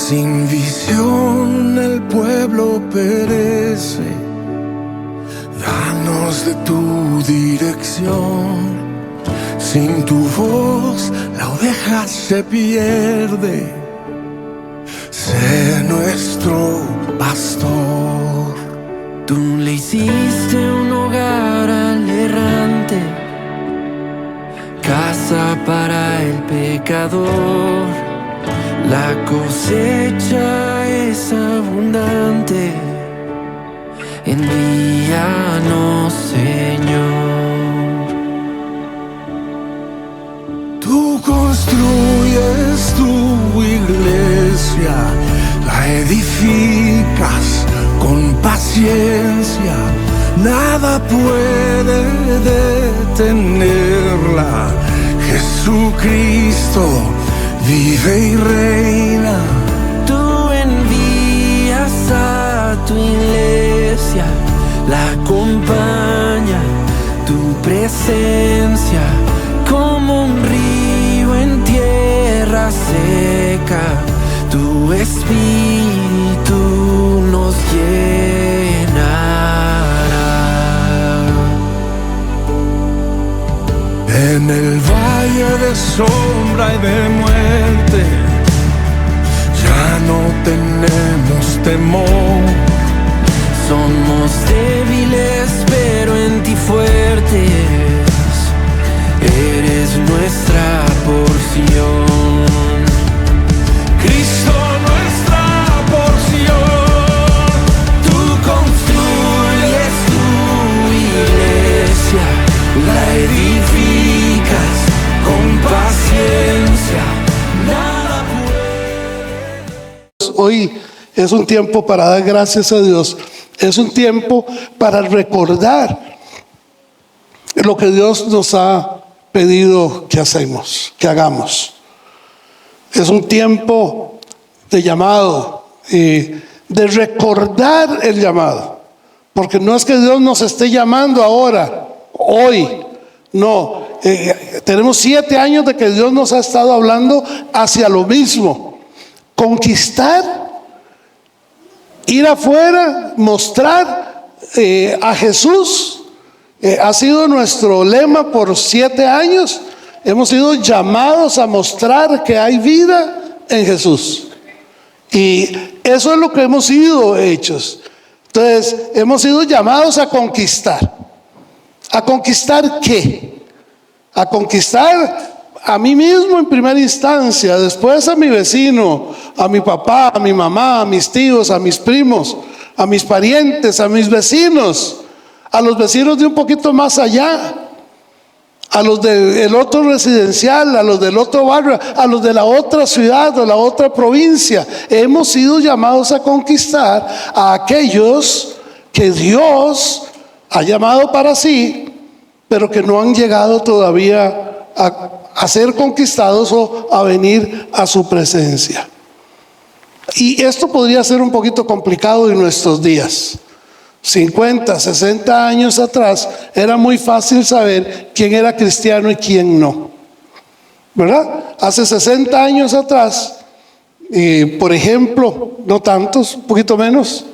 Sin visión el pueblo perece, danos de tu dirección. Sin tu voz la oveja se pierde, sé nuestro pastor. Tú le hiciste un hogar al errante, casa para el pecador. La cosecha es abundante, envíanos, Señor. Tú construyes tu iglesia, la edificas con paciencia, nada puede detenerla. Jesucristo vive y reina. Tú envías a tu iglesia, la acompaña tu presencia como un río en tierra seca. Tu espíritu nos llenará. En el valle de sombra y de muerte ya no tenemos temor. Somos débiles pero en ti fuertes, eres nuestra porción. Cristo nuestra porción. Tú construyes tu iglesia, la edificas con paciencia, nada puede. Hoy es un tiempo para dar gracias a Dios. Es un tiempo para recordar lo que Dios nos ha pedido que hagamos. Es un tiempo de llamado, de recordar el llamado. Porque no es que Dios nos esté llamando ahora, hoy. No, tenemos 7 años de que Dios nos ha estado hablando hacia lo mismo. Conquistar, ir afuera, mostrar a Jesús. Ha sido nuestro lema por 7 años. Hemos sido llamados a mostrar que hay vida en Jesús. Y eso es lo que hemos sido hechos. Entonces, hemos sido llamados a conquistar. ¿A conquistar qué? A conquistar a mí mismo en primera instancia, después a mi vecino, a mi papá, a mi mamá, a mis tíos, a mis primos, a mis parientes, a mis vecinos, a los vecinos de un poquito más allá, a los del otro residencial, a los del otro barrio, a los de la otra ciudad o la otra provincia. Hemos sido llamados a conquistar a aquellos que Dios ha llamado para sí, pero que no han llegado todavía a ser conquistados o a venir a su presencia. Y esto podría ser un poquito complicado en nuestros días. 50, 60 años atrás era muy fácil saber quién era cristiano y quién no, ¿verdad? Hace 60 años atrás, por ejemplo, no tantos, un poquito menos,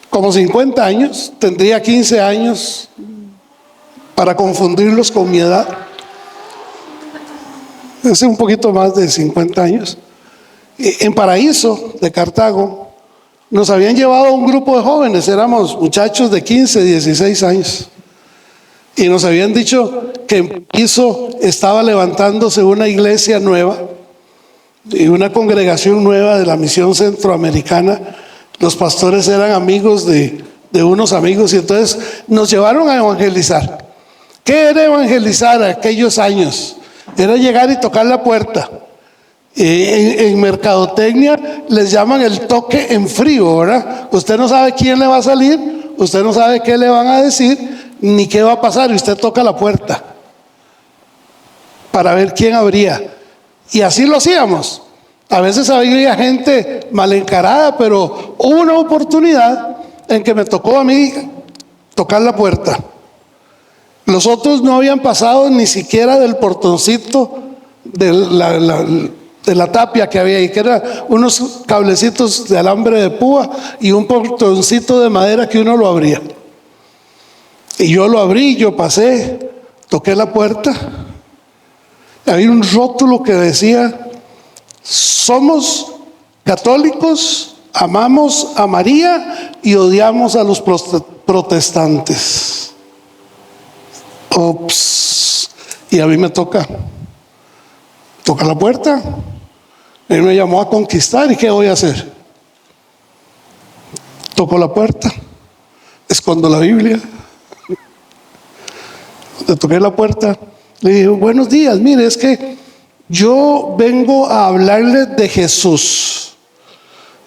como 50 años, tendría 15 años para confundirlos con mi edad. Hace un poquito más de 50 años. En Paraíso de Cartago nos habían llevado a un grupo de jóvenes, éramos muchachos de 15, 16 años. Y nos habían dicho que en Paraíso estaba levantándose una iglesia nueva y una congregación nueva de la misión centroamericana. Los pastores eran amigos de unos amigos y entonces nos llevaron a evangelizar. ¿Qué era evangelizar aquellos años? Era llegar y tocar la puerta. En mercadotecnia les llaman el toque en frío, ¿verdad? Usted no sabe quién le va a salir, usted no sabe qué le van a decir, ni qué va a pasar, y usted toca la puerta para ver quién abría. Y así lo hacíamos. A veces había gente mal encarada, pero hubo una oportunidad en que me tocó a mí tocar la puerta. Los otros no habían pasado ni siquiera del portoncito de la tapia que había ahí, que eran unos cablecitos de alambre de púa y un portoncito de madera que uno lo abría. Y yo lo abrí, yo pasé, toqué la puerta. Había un rótulo que decía: somos católicos, amamos a María y odiamos a los protestantes. Ops. Y a mí me toca la puerta. Él me llamó a conquistar, ¿y qué voy a hacer? Toco la puerta, escondo la Biblia. Le toqué la puerta, le dije: buenos días, mire, es que yo vengo a hablarle de Jesús.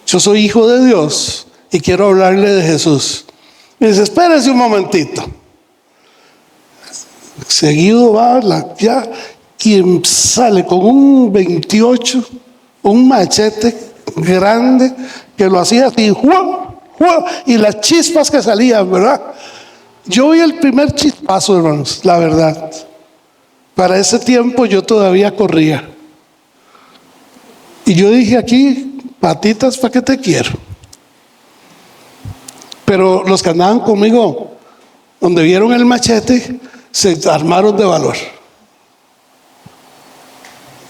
Yo soy hijo de Dios y quiero hablarle de Jesús. Me dice: espérese un momentito. Seguido va y sale con un 28, un machete grande que lo hacía así, ¡juá! ¡juá! Y las chispas que salían, ¿verdad? Yo vi el primer chispazo, hermanos, la verdad. Para ese tiempo yo todavía corría. Y yo dije: aquí, patitas, ¿para qué te quiero? Pero los que andaban conmigo, donde vieron el machete, se armaron de valor.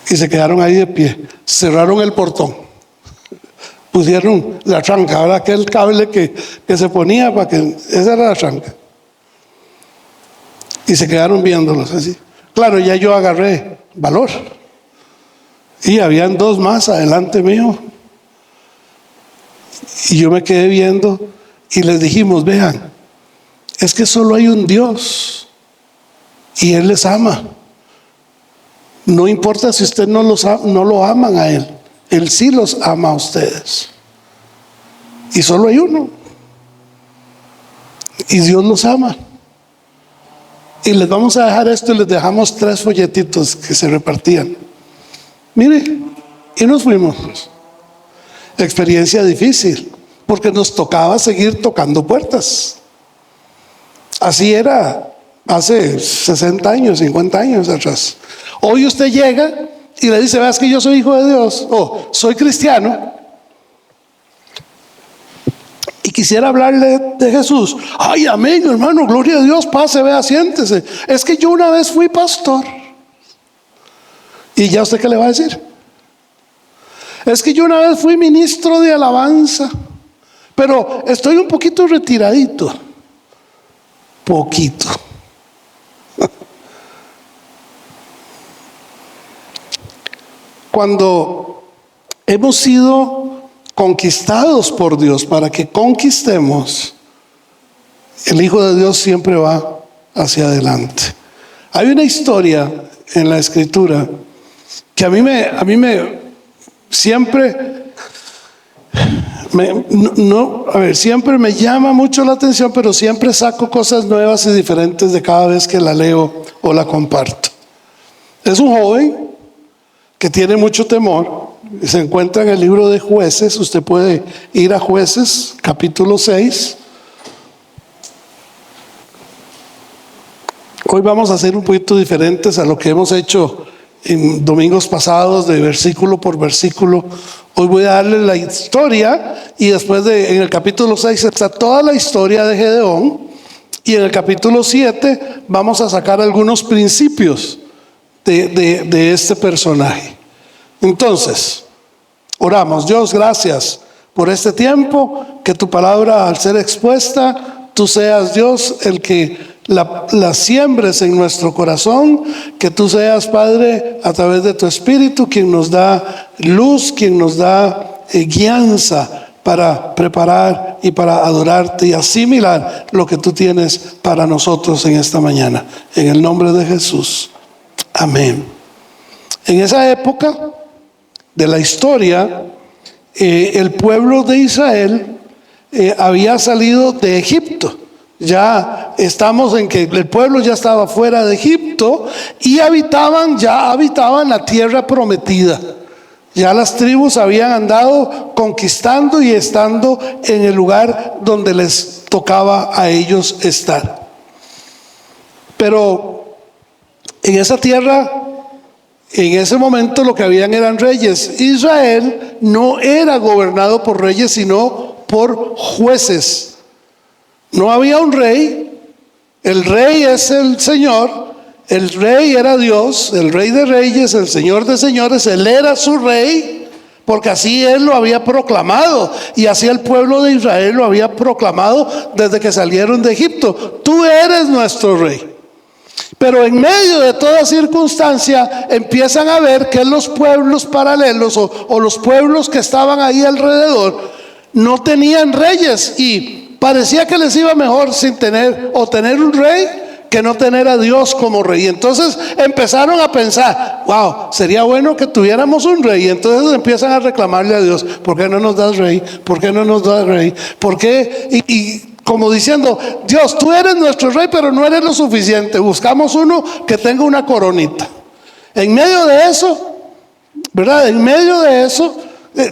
Y se quedaron ahí de pie. Cerraron el portón. Pusieron la tranca, ahora aquel cable que se ponía para que... Esa era la tranca. Y se quedaron viéndolos así. Claro, ya yo agarré valor. Y habían dos más adelante mío. Y yo me quedé viendo y les dijimos: vean, es que solo hay un Dios y Él les ama. No importa si ustedes no lo aman a Él, Él sí los ama a ustedes. Y solo hay uno. Y Dios los ama. Y les vamos a dejar esto, y les dejamos 3 folletitos que se repartían. Mire, y nos fuimos. Experiencia difícil, porque nos tocaba seguir tocando puertas. Así era hace 60 años, 50 años atrás. Hoy usted llega y le dice: veas que yo soy hijo de Dios, o soy cristiano, y quisiera hablarle de Jesús. Ay, amén, hermano, gloria a Dios, pase, vea, siéntese. Es que yo una vez fui pastor. ¿Y ya usted qué le va a decir? Es que yo una vez fui ministro de alabanza, pero estoy un poquito retiradito. Poquito. Cuando hemos sido conquistados por Dios para que conquistemos, el Hijo de Dios siempre va hacia adelante. Hay una historia en la Escritura que a mí siempre me llama mucho la atención, pero siempre saco cosas nuevas y diferentes de cada vez que la leo o la comparto. Es un joven que tiene mucho temor. Se encuentra en el libro de Jueces. Usted puede ir a Jueces, capítulo 6. Hoy vamos a hacer un poquito diferentes a lo que hemos hecho en domingos pasados, de versículo por versículo. Hoy voy a darle la historia, y después en el capítulo 6 está toda la historia de Gedeón, y en el capítulo 7 vamos a sacar algunos principios de este personaje. Entonces, oramos. Dios, gracias por este tiempo, que tu palabra, al ser expuesta, tú seas, Dios, el que la siembres en nuestro corazón, que tú seas, Padre, a través de tu Espíritu, quien nos da luz, quien nos da guianza para preparar y para adorarte y asimilar lo que tú tienes para nosotros en esta mañana. En el nombre de Jesús. Amén. En esa época de la historia, el pueblo de Israel había salido de Egipto. Ya estamos en que el pueblo ya estaba fuera de Egipto y habitaban la tierra prometida. Ya las tribus habían andado conquistando y estando en el lugar donde les tocaba a ellos estar. Pero en esa tierra En ese momento lo que habían eran reyes. Israel no era gobernado por reyes, sino por jueces. No había un rey. El rey es el Señor. El rey era Dios, el rey de reyes, el Señor de señores. Él era su rey, porque así él lo había proclamado, y así el pueblo de Israel lo había proclamado desde que salieron de Egipto. Tú eres nuestro rey. Pero en medio de toda circunstancia empiezan a ver que los pueblos paralelos o los pueblos que estaban ahí alrededor no tenían reyes, y parecía que les iba mejor sin tener un rey que no tener a Dios como rey. Entonces empezaron a pensar, wow, sería bueno que tuviéramos un rey. Y entonces empiezan a reclamarle a Dios, ¿por qué no nos das rey? ¿Por qué no nos das rey? ¿Por qué? Y como diciendo, Dios, tú eres nuestro rey, pero no eres lo suficiente. Buscamos uno que tenga una coronita. En medio de eso, ¿verdad? En medio de eso,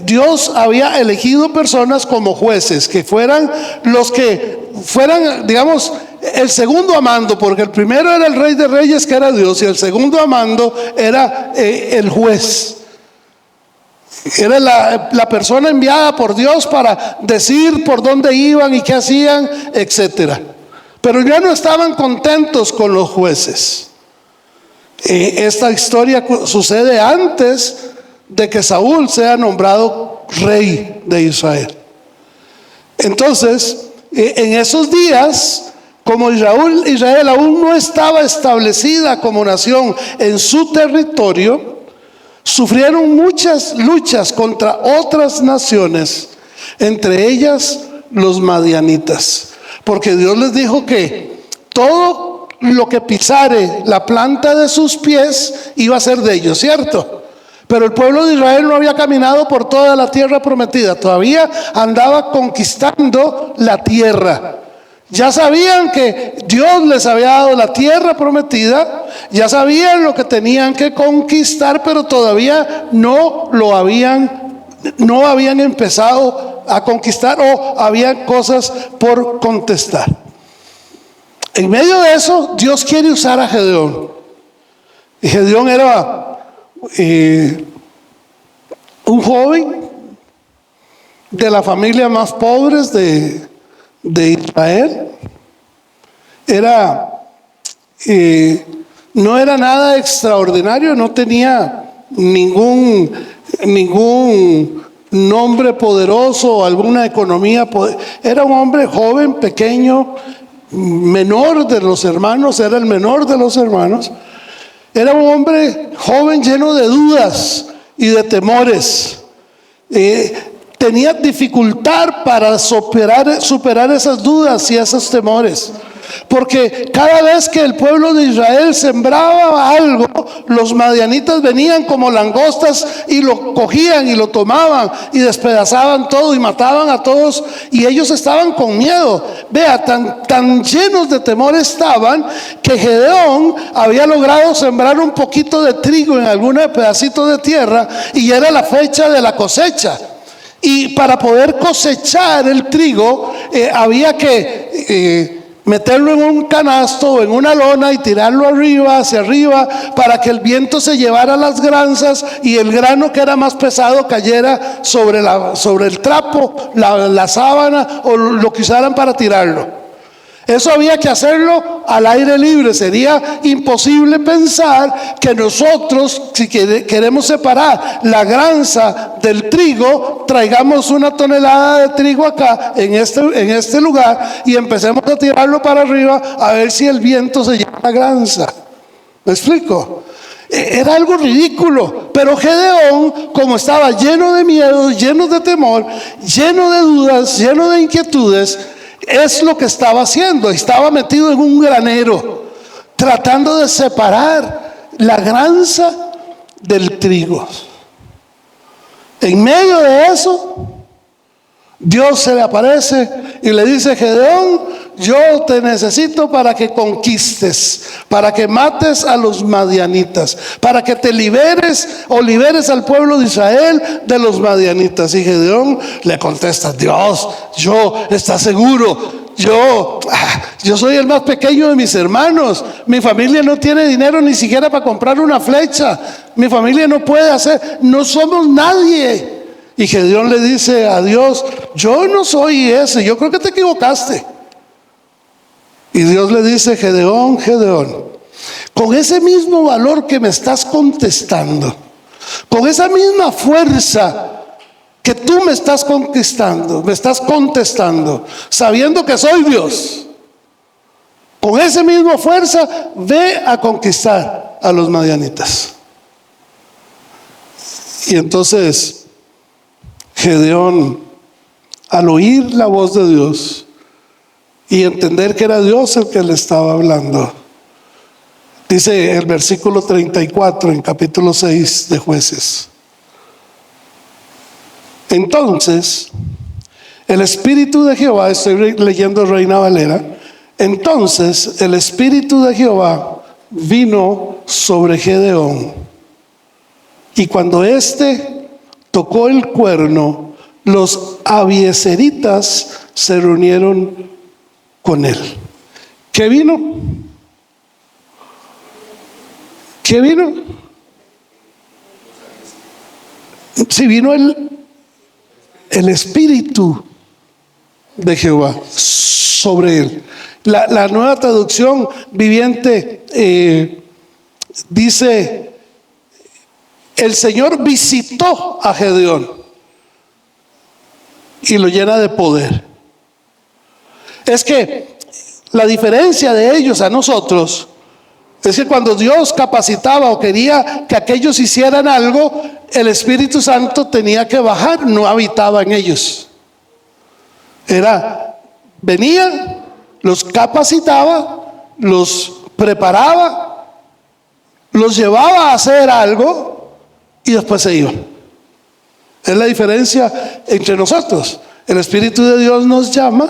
Dios había elegido personas como jueces, que fueran los que fueran, digamos, el segundo a mando, porque el primero era el rey de reyes, que era Dios, y el segundo a mando era el juez. Era la persona enviada por Dios para decir por dónde iban y qué hacían, etcétera. Pero ya no estaban contentos con los jueces. Esta historia sucede antes de que Saúl sea nombrado rey de Israel. Entonces, en esos días, como Israel aún no estaba establecida como nación en su territorio, sufrieron muchas luchas contra otras naciones, entre ellas los madianitas, porque Dios les dijo que todo lo que pisare la planta de sus pies iba a ser de ellos, ¿cierto? Pero el pueblo de Israel no había caminado por toda la tierra prometida, todavía andaba conquistando la tierra. Ya sabían que Dios les había dado la tierra prometida, ya sabían lo que tenían que conquistar, pero todavía no habían empezado a conquistar, o había cosas por contestar. En medio de eso, Dios quiere usar a Gedeón. Y Gedeón era un joven de la familia más pobres de Israel. No era nada extraordinario, no tenía ningún nombre poderoso o alguna economía. Era un hombre joven, pequeño, menor de los hermanos, era el menor de los hermanos. Era un hombre joven lleno de dudas y de temores. Tenía dificultad para superar esas dudas y esos temores, porque cada vez que el pueblo de Israel sembraba algo, los madianitas venían como langostas y lo cogían y lo tomaban y despedazaban todo y mataban a todos, y ellos estaban con miedo. Vea, tan llenos de temor estaban, que Gedeón había logrado sembrar un poquito de trigo en algún pedacito de tierra, y era la fecha de la cosecha. Y para poder cosechar el trigo había que meterlo en un canasto o en una lona y tirarlo hacia arriba, para que el viento se llevara las granzas y el grano que era más pesado cayera sobre el trapo, la sábana o lo que usaran para tirarlo. Eso había que hacerlo al aire libre. Sería imposible pensar que nosotros, si queremos separar la granza del trigo, traigamos una tonelada de trigo acá en este lugar y empecemos a tirarlo para arriba a ver si el viento se lleva la granza. ¿Me explico? Era algo ridículo. Pero Gedeón, como estaba lleno de miedo, lleno de temor, lleno de dudas, lleno de inquietudes, es lo que estaba haciendo. Estaba metido en un granero, tratando de separar la granza del trigo. En medio de eso, Dios se le aparece y le dice: Gedeón, yo te necesito para que conquistes, para que mates a los madianitas, para que te liberes al pueblo de Israel de los madianitas. Y Gedeón le contesta: Dios, ¿estás seguro? yo soy el más pequeño de mis hermanos. Mi familia no tiene dinero ni siquiera para comprar una flecha. Mi familia no puede hacer, no somos nadie. Y Gedeón le dice a Dios, yo no soy ese, yo creo que te equivocaste. Y Dios le dice, Gedeón, Gedeón, con ese mismo valor que me estás contestando, con esa misma fuerza que tú me estás conquistando, me estás contestando, sabiendo que soy Dios, con esa misma fuerza, ve a conquistar a los madianitas. Y entonces Gedeón, al oír la voz de Dios y entender que era Dios el que le estaba hablando, dice el versículo 34 en capítulo 6 de Jueces: entonces el Espíritu de Jehová, estoy leyendo Reina Valera, entonces el Espíritu de Jehová vino sobre Gedeón, y cuando éste tocó el cuerno, los abiezeritas se reunieron con él. ¿Qué vino? ¿Qué vino? Sí, vino el Espíritu de Jehová sobre él. La Nueva Traducción Viviente dice: el Señor visitó a Gedeón y lo llena de poder. Es que la diferencia de ellos a nosotros es que cuando Dios capacitaba o quería que aquellos hicieran algo, el Espíritu Santo tenía que bajar, no habitaba en ellos. Venía, los capacitaba, los preparaba, los llevaba a hacer algo y después se iban. Es la diferencia entre nosotros. El Espíritu de Dios nos llama,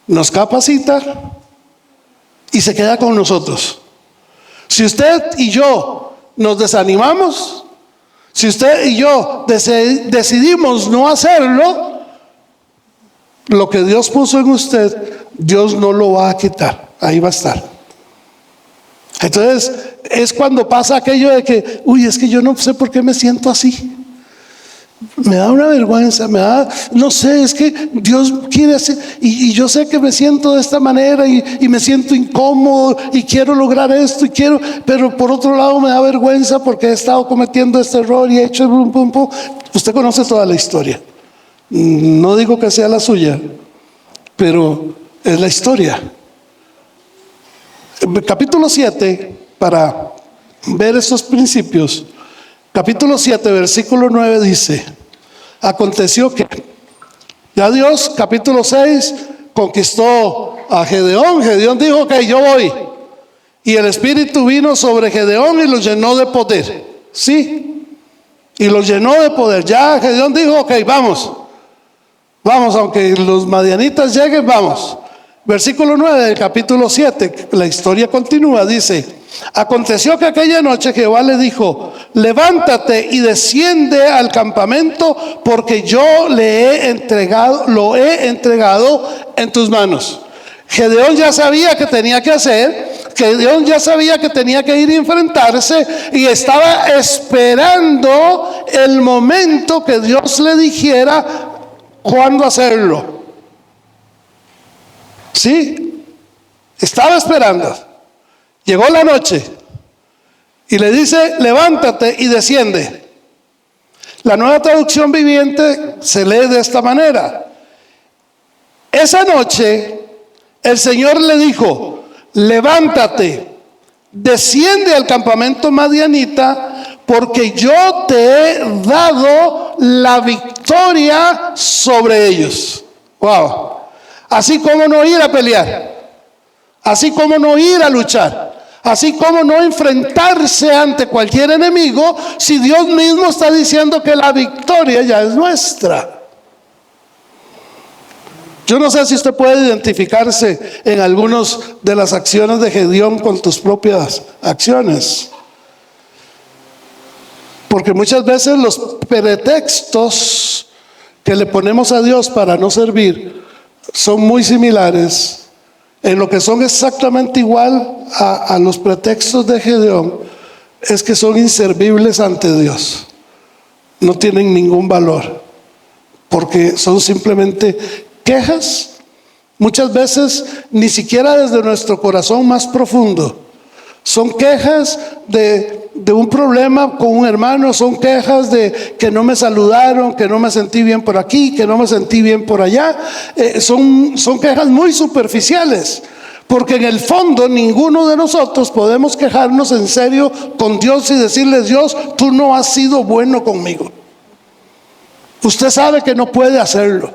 nos capacita y se queda con nosotros. Si usted y yo nos desanimamos, si usted y yo decidimos no hacerlo, lo que Dios puso en usted, Dios no lo va a quitar, ahí va a estar. Entonces es cuando pasa aquello de que, es que yo no sé por qué me siento así. Me da una vergüenza, no sé, es que Dios quiere hacer, y yo sé que me siento de esta manera y me siento incómodo y quiero lograr esto pero por otro lado me da vergüenza porque he estado cometiendo este error y he hecho pum. Usted conoce toda la historia. No digo que sea la suya, pero es la historia. Capítulo 7, para ver estos principios. Capítulo 7, versículo 9 dice: aconteció que ya Dios, capítulo 6, conquistó a Gedeón. Gedeón dijo: ok, yo voy. Y el Espíritu vino sobre Gedeón y lo llenó de poder. Sí, y lo llenó de poder. Ya Gedeón dijo: ok, vamos, aunque los madianitas lleguen, vamos. Versículo 9 del capítulo 7, la historia continúa, dice: aconteció que aquella noche Jehová le dijo: levántate y desciende al campamento, porque yo lo he entregado en tus manos. Gedeón ya sabía que tenía que hacer, Gedeón ya sabía que tenía que ir a enfrentarse y estaba esperando el momento que Dios le dijera cuándo hacerlo. Sí, estaba esperando. Llegó la noche y le dice: levántate y desciende. La Nueva Traducción Viviente se lee de esta manera: esa noche el Señor le dijo: levántate, desciende al campamento madianita, porque yo te he dado la victoria sobre ellos. Wow. Así como no ir a pelear, así como no ir a luchar, así como no enfrentarse ante cualquier enemigo, si Dios mismo está diciendo que la victoria ya es nuestra. Yo no sé si usted puede identificarse en algunas de las acciones de Gedeón con tus propias acciones. Porque muchas veces los pretextos que le ponemos a Dios para no servir son muy similares, en lo que son exactamente igual a los pretextos de Gedeón, es que son inservibles ante Dios. No tienen ningún valor, porque son simplemente quejas, muchas veces ni siquiera desde nuestro corazón más profundo. Son quejas de un problema con un hermano, son quejas de que no me saludaron, que no me sentí bien por aquí, que no me sentí bien por allá. Son quejas muy superficiales, porque en el fondo ninguno de nosotros podemos quejarnos en serio con Dios y decirle: Dios, tú no has sido bueno conmigo. Usted sabe que no puede hacerlo,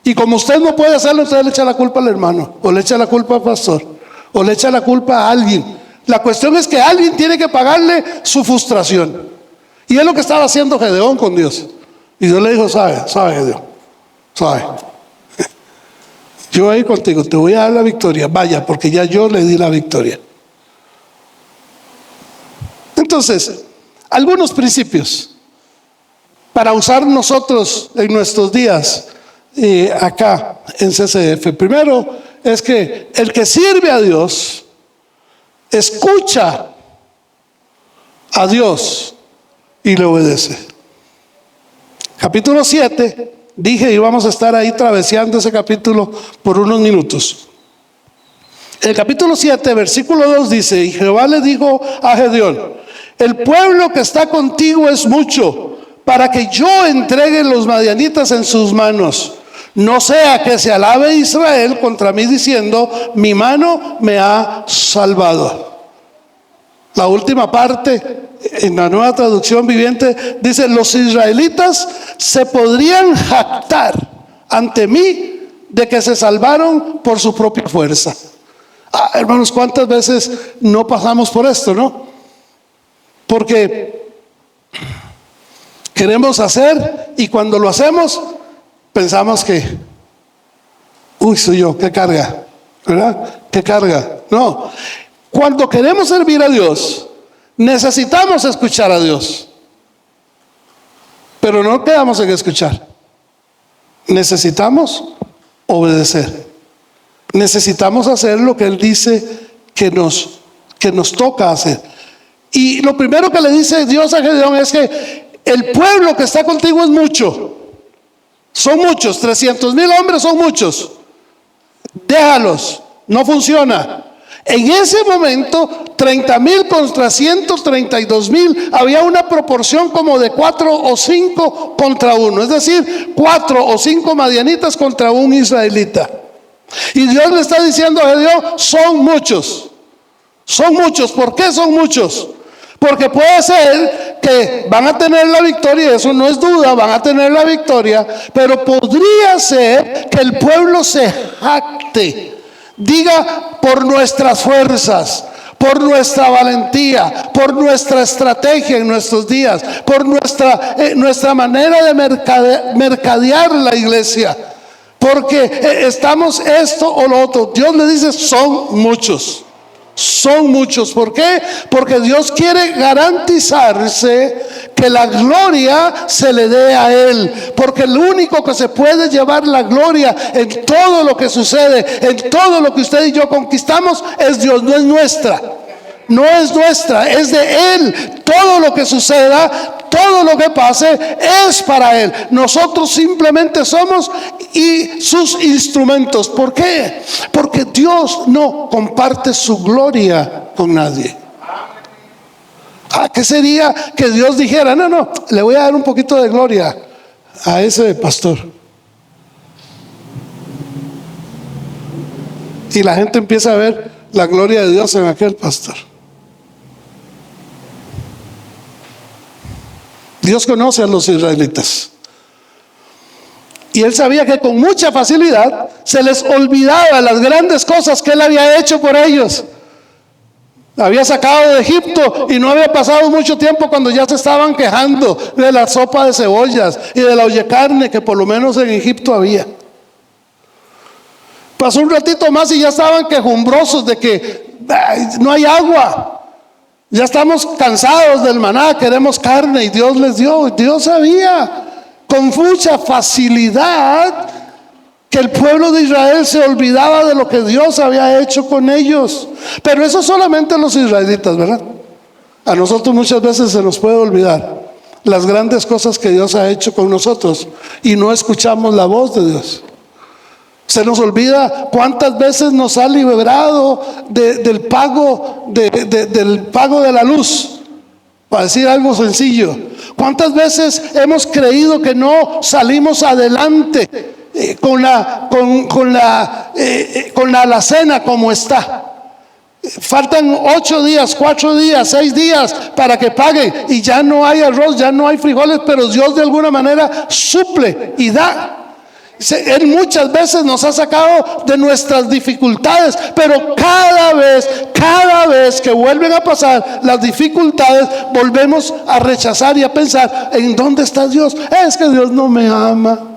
y como usted no puede hacerlo, usted le echa la culpa al hermano, o le echa la culpa al pastor, o le echa la culpa a alguien. La cuestión es que alguien tiene que pagarle su frustración, y es lo que estaba haciendo Gedeón con Dios. Y Dios le dijo: sabe Gedeón, sabe, yo ahí contigo te voy a dar la victoria, vaya, porque ya yo le di la victoria. Entonces, algunos principios para usar nosotros en nuestros días acá en CCF. Primero es que el que sirve a Dios escucha a Dios y le obedece. Capítulo 7, dije, y vamos a estar ahí traveseando ese capítulo por unos minutos. El capítulo 7, versículo 2 dice: y Jehová le dijo a Gedeón: el pueblo que está contigo es mucho, para que yo entregue los madianitas en sus manos. No sea que se alabe Israel contra mí diciendo: mi mano me ha salvado. La última parte, en la Nueva Traducción Viviente, dice: los israelitas se podrían jactar ante mí de que se salvaron por su propia fuerza. Hermanos, ¿cuántas veces no pasamos por esto, no? Porque queremos hacer, y cuando lo hacemos pensamos que, soy yo, qué carga, ¿verdad? Qué carga. No, cuando queremos servir a Dios, necesitamos escuchar a Dios, pero no quedamos en escuchar. Necesitamos obedecer. Necesitamos hacer lo que Él dice que nos toca hacer. Y lo primero que le dice Dios a Gedeón es que el pueblo que está contigo es mucho. Son muchos, 300,000 hombres son muchos. Déjalos, no funciona. En ese momento, 30,000 contra 132,000, había una proporción como de 4 o 5 contra 1. Es decir, 4 o 5 madianitas contra un israelita. Y Dios le está diciendo a Gedeón: son muchos. Son muchos. ¿Por qué son muchos? Porque puede ser que van a tener la victoria, eso no es duda, van a tener la victoria, pero podría ser que el pueblo se jacte, diga: por nuestras fuerzas, por nuestra valentía, por nuestra estrategia en nuestros días, por nuestra manera de mercadear la iglesia, porque estamos esto o lo otro. Dios le dice: son muchos. Son muchos. ¿Por qué? Porque Dios quiere garantizarse que la gloria se le dé a Él. Porque el único que se puede llevar la gloria en todo lo que sucede, en todo lo que usted y yo conquistamos, es Dios, no es nuestra. No es nuestra, es de Él. Todo lo que suceda, todo lo que pase, es para Él. Nosotros simplemente somos sus instrumentos. ¿Por qué? Porque Dios no comparte su gloria con nadie. ¿Qué sería que Dios dijera: no, le voy a dar un poquito de gloria a ese pastor? Y la gente empieza a ver la gloria de Dios en aquel pastor. Dios conoce a los israelitas, y Él sabía que con mucha facilidad se les olvidaba las grandes cosas que Él había hecho por ellos. Había sacado de Egipto, y no había pasado mucho tiempo cuando ya se estaban quejando de la sopa de cebollas y de la ollecarne que por lo menos en Egipto había. Pasó un ratito más y ya estaban quejumbrosos de que no hay agua. Ya estamos cansados del maná, queremos carne, y Dios les dio. Dios sabía con mucha facilidad que el pueblo de Israel se olvidaba de lo que Dios había hecho con ellos. Pero eso solamente los israelitas, ¿verdad? A nosotros muchas veces se nos puede olvidar las grandes cosas que Dios ha hecho con nosotros y no escuchamos la voz de Dios. Se nos olvida cuántas veces nos ha librado del pago de la luz, para decir algo sencillo. Cuántas veces hemos creído que no salimos adelante con la alacena como está. Faltan 8 días, 4 días, 6 días para que paguen y ya no hay arroz, ya no hay frijoles, pero Dios de alguna manera suple y da. Él muchas veces nos ha sacado de nuestras dificultades, pero cada vez que vuelven a pasar las dificultades, volvemos a rechazar y a pensar: ¿en dónde está Dios? Es que Dios no me ama.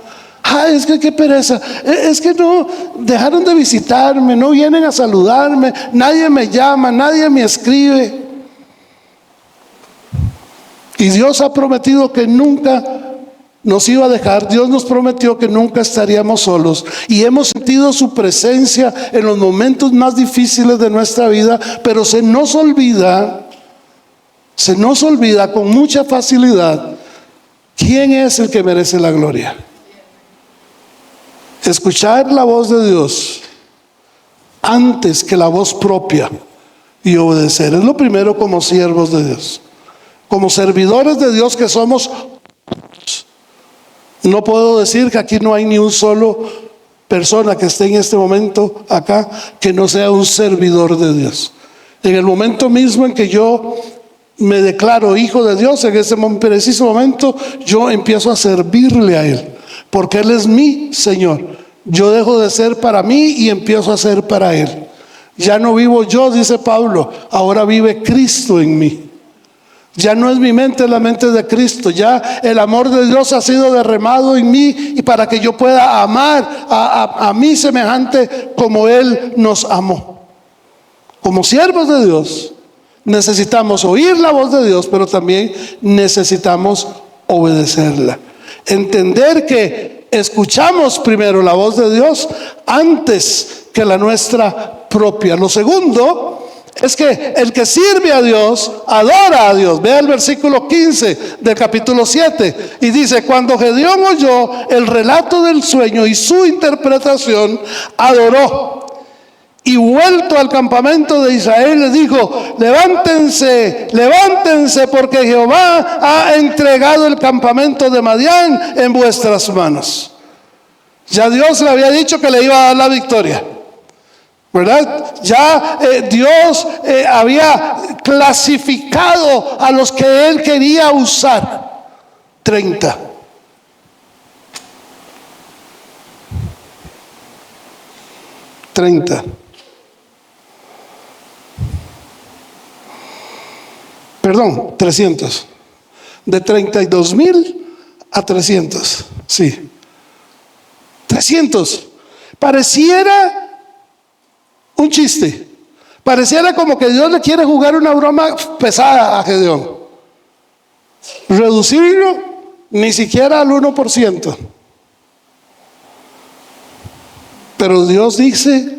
Ay, es que qué pereza, es que no dejaron de visitarme, no vienen a saludarme, nadie me llama, nadie me escribe. Y Dios ha prometido que nunca nos iba a dejar. Dios nos prometió que nunca estaríamos solos, y hemos sentido su presencia en los momentos más difíciles de nuestra vida, pero se nos olvida con mucha facilidad quién es el que merece la gloria. Escuchar la voz de Dios antes que la voz propia y obedecer es lo primero como siervos de Dios, como servidores de Dios que somos. No puedo decir que aquí no hay ni un solo persona que esté en este momento acá que no sea un servidor de Dios. En el momento mismo en que yo me declaro hijo de Dios, en ese preciso momento yo empiezo a servirle a Él, porque Él es mi Señor. Yo dejo de ser para mí y empiezo a ser para Él. Ya no vivo yo, dice Pablo, ahora vive Cristo en mí. Ya no es mi mente, es la mente de Cristo. Ya el amor de Dios ha sido derramado en mí, y para que yo pueda amar a mi semejante como Él nos amó. Como siervos de Dios necesitamos oír la voz de Dios, pero también necesitamos obedecerla. Entender que escuchamos primero la voz de Dios antes que la nuestra propia. Lo segundo es que el que sirve a Dios adora a Dios. Vea el versículo 15 del capítulo 7 y dice: cuando Gedeón oyó el relato del sueño y su interpretación, adoró, y vuelto al campamento de Israel le dijo: levántense, levántense, porque Jehová ha entregado el campamento de Madián en vuestras manos. Ya Dios le había dicho que le iba a dar la victoria, ¿verdad? Ya Dios había clasificado a los que Él quería usar. 30. Perdón, 300. De 32,000 a 300. Sí. 300. Pareciera un chiste. Pareciera como que Dios le quiere jugar una broma pesada a Gedeón. Reducirlo ni siquiera al 1%. Pero Dios dice,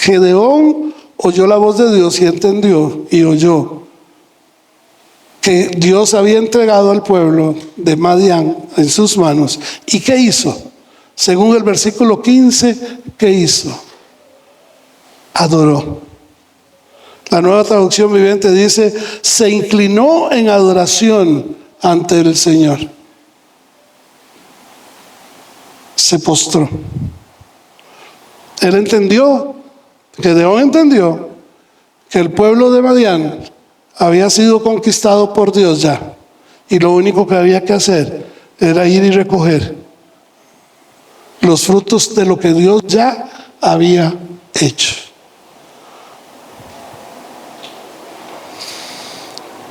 Gedeón oyó la voz de Dios y entendió y oyó que Dios había entregado al pueblo de Madián en sus manos. ¿Y qué hizo? Según el versículo 15, ¿qué hizo? Adoró. La Nueva Traducción Viviente dice: se inclinó en adoración ante el Señor. Se postró. Él entendió, Gedeón entendió que el pueblo de Madián había sido conquistado por Dios ya, y lo único que había que hacer era ir y recoger los frutos de lo que Dios ya había hecho.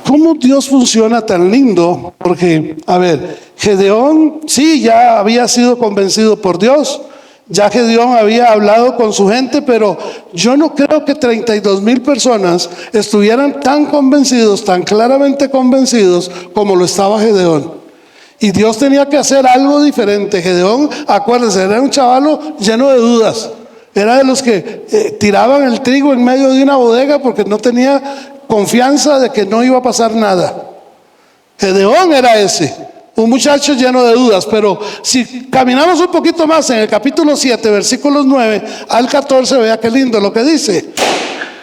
¿Cómo Dios funciona tan lindo? Porque, a ver, Gedeón sí ya había sido convencido por Dios. Ya Gedeón había hablado con su gente, pero yo no creo que 32,000 personas estuvieran tan convencidos, tan claramente convencidos como lo estaba Gedeón. Y Dios tenía que hacer algo diferente. Gedeón, acuérdense, era un chavalo lleno de dudas. Era de los que tiraban el trigo en medio de una bodega porque no tenía confianza de que no iba a pasar nada. Gedeón era ese, un muchacho lleno de dudas. Pero si caminamos un poquito más en el capítulo 7, versículos 9 al 14, vea qué lindo lo que dice.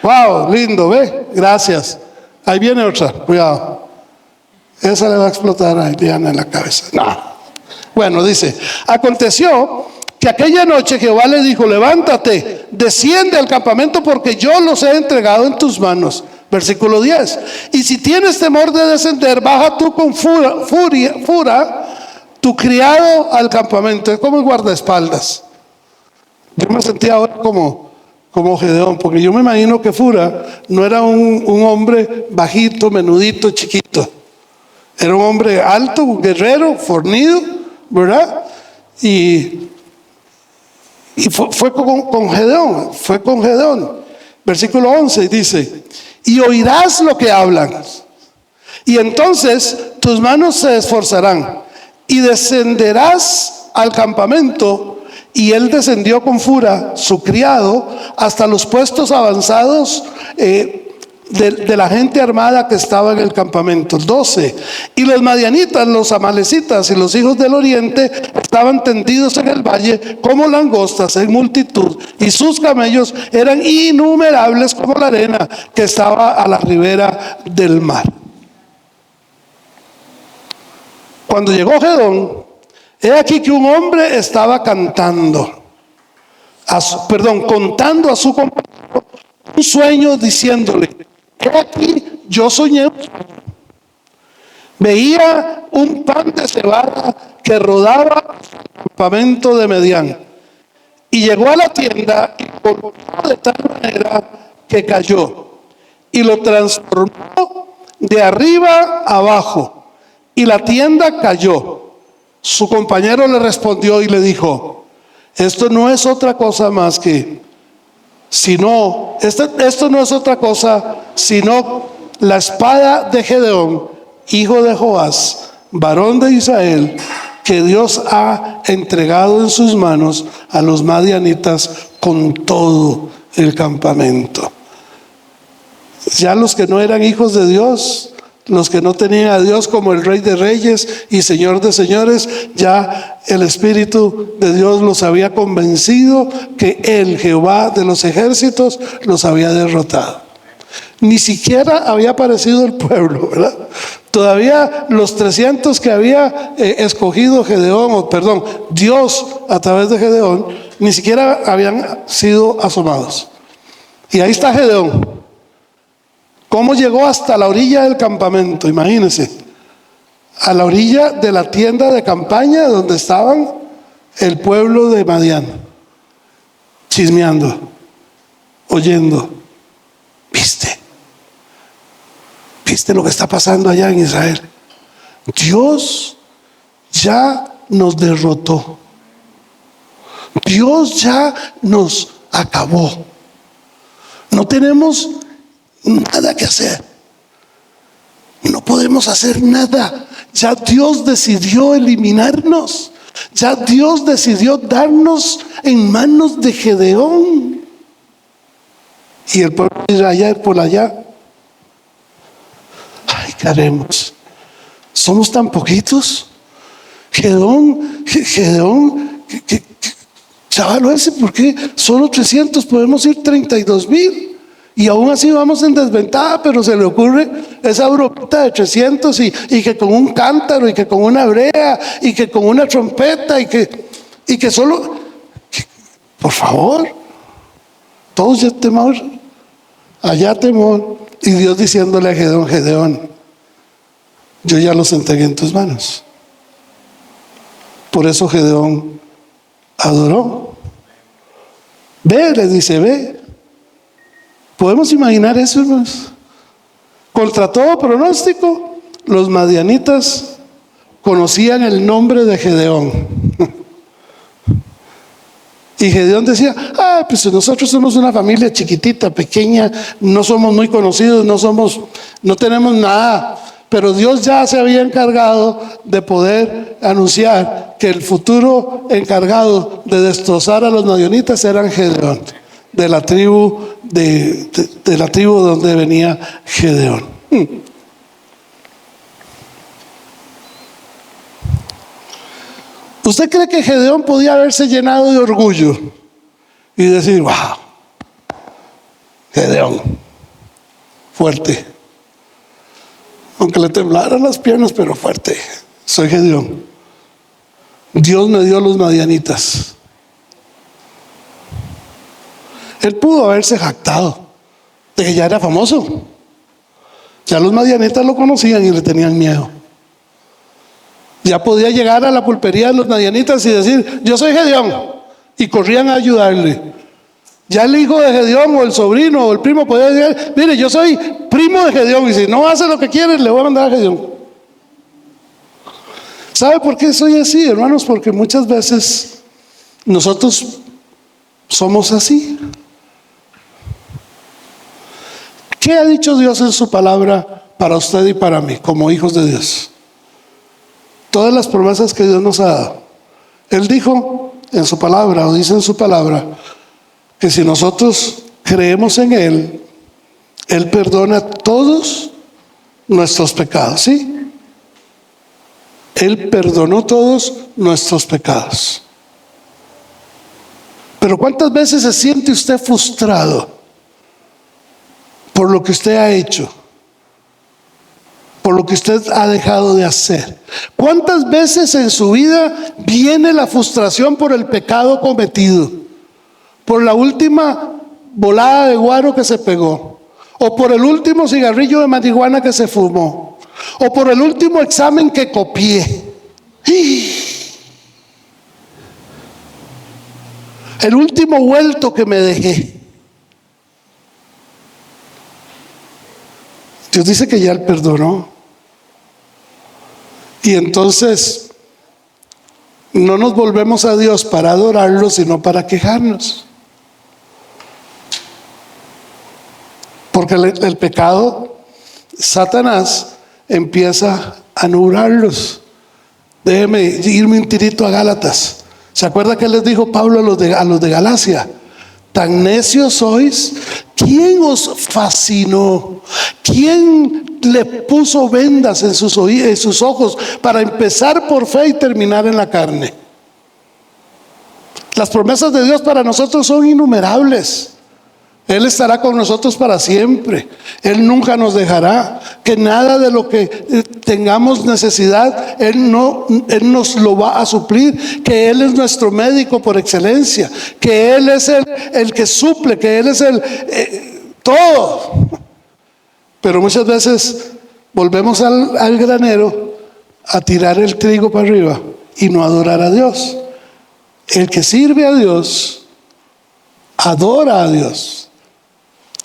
Wow, lindo, ve, gracias. Ahí viene otra, cuidado. Esa le va a explotar a Diana en la cabeza. No. Bueno, dice, aconteció que aquella noche Jehová le dijo: levántate, desciende al campamento, porque yo los he entregado en tus manos. Versículo 10. Y si tienes temor de descender, baja tú con fura tu criado al campamento. Es como el guardaespaldas. Yo me sentía ahora como Gedeón, porque yo me imagino que Fura no era un hombre bajito, menudito, chiquito. Era un hombre alto, un guerrero, fornido, ¿verdad? Y fue con Gedeón, fue con Gedeón. Versículo 11 dice: y oirás lo que hablan, y entonces tus manos se esforzarán, y descenderás al campamento. Y él descendió con Fura, su criado, hasta los puestos avanzados de la gente armada que estaba en el campamento. 12. Y los madianitas, los amalecitas y los hijos del oriente estaban tendidos en el valle como langostas en multitud, y sus camellos eran innumerables como la arena que estaba a la ribera del mar. Cuando llegó Gedeón, he aquí que un hombre estaba contando a su compañero un sueño, diciéndole: he aquí, yo soñé, veía un pan de cebada que rodaba al campamento de Medián, y llegó a la tienda y colocó de tal manera que cayó, y lo transformó de arriba abajo, y la tienda cayó. Su compañero le respondió y le dijo: esto no es otra cosa más que, esto no es otra cosa sino la espada de Gedeón, hijo de Joás, varón de Israel, que Dios ha entregado en sus manos a los madianitas con todo el campamento. Ya los que no eran hijos de Dios, los que no tenían a Dios como el Rey de Reyes y Señor de Señores, ya el Espíritu de Dios los había convencido que el Jehová de los ejércitos los había derrotado. Ni siquiera había aparecido el pueblo, ¿verdad? Todavía los 300 que había escogido Dios a través de Gedeón, ni siquiera habían sido asomados. Y ahí está Gedeón. ¿Cómo llegó hasta la orilla del campamento? Imagínense, a la orilla de la tienda de campaña donde estaban el pueblo de Madián, chismeando, oyendo. ¿Viste lo que está pasando allá en Israel? Dios ya nos derrotó. Dios ya nos acabó. No tenemos nada que hacer. No podemos hacer nada. Ya Dios decidió eliminarnos. Ya Dios decidió darnos en manos de Gedeón. Y el pueblo de Israel por allá. Ay, ¿qué haremos? Somos tan poquitos. Gedeón, chaval, ese, ¿por qué solo 300? Podemos ir 32,000. Y aún así vamos en desventaja, pero se le ocurre esa bromita de 300 y que con un cántaro y que con una brea y que con una trompeta y que solo, por favor, todos ya temor, allá temor. Y Dios diciéndole a Gedeón, yo ya los entregué en tus manos. Por eso Gedeón adoró. Ve, le dice, ve. ¿Podemos imaginar eso, hermanos? Contra todo pronóstico, los madianitas conocían el nombre de Gedeón. Y Gedeón decía, pues nosotros somos una familia chiquitita, pequeña, no somos muy conocidos, no tenemos nada pero Dios ya se había encargado de poder anunciar que el futuro encargado de destrozar a los madianitas era Gedeón, de la tribu donde venía Gedeón. ¿Usted cree que Gedeón podía haberse llenado de orgullo y decir, wow, Gedeón, fuerte, aunque le temblaran las piernas, pero fuerte, soy Gedeón, Dios me dio a los madianitas? Él pudo haberse jactado de que ya era famoso, ya los madianitas lo conocían y le tenían miedo. Ya podía llegar a la pulpería de los madianitas y decir, yo soy Gedeón, y corrían a ayudarle. Ya el hijo de Gedeón o el sobrino o el primo podía decir, mire, yo soy primo de Gedeón, y si no hace lo que quiere, le voy a mandar a Gedeón. ¿Sabe por qué soy así, hermanos? Porque muchas veces nosotros somos así. ¿Qué ha dicho Dios en su palabra para usted y para mí, como hijos de Dios? Todas las promesas que Dios nos ha dado. Él dijo en su palabra, o dice en su palabra, que si nosotros creemos en Él, Él perdona todos nuestros pecados, ¿sí? Él perdonó todos nuestros pecados. Pero ¿cuántas veces se siente usted frustrado por lo que usted ha hecho? Por lo que usted ha dejado de hacer. ¿Cuántas veces en su vida viene la frustración por el pecado cometido? Por la última volada de guaro que se pegó, o por el último cigarrillo de marihuana que se fumó, o por el último examen que copié, el último vuelto que me dejé. Dios dice que ya Él perdonó. Y entonces no nos volvemos a Dios para adorarlo, sino para quejarnos. Porque el pecado, Satanás empieza a nublarlos. Déjeme irme un tirito a Gálatas. ¿Se acuerda que les dijo Pablo a los de Galacia? Tan necios sois. ¿Quién os fascinó? ¿Quién le puso vendas en sus ojos para empezar por fe y terminar en la carne? Las promesas de Dios para nosotros son innumerables. Él estará con nosotros para siempre. Él nunca nos dejará. Que nada de lo que tengamos necesidad, Él nos lo va a suplir. Que Él es nuestro médico por excelencia. Que Él es el que suple. Que Él es todo. Pero muchas veces volvemos al granero a tirar el trigo para arriba y no adorar a Dios. El que sirve a Dios, adora a Dios.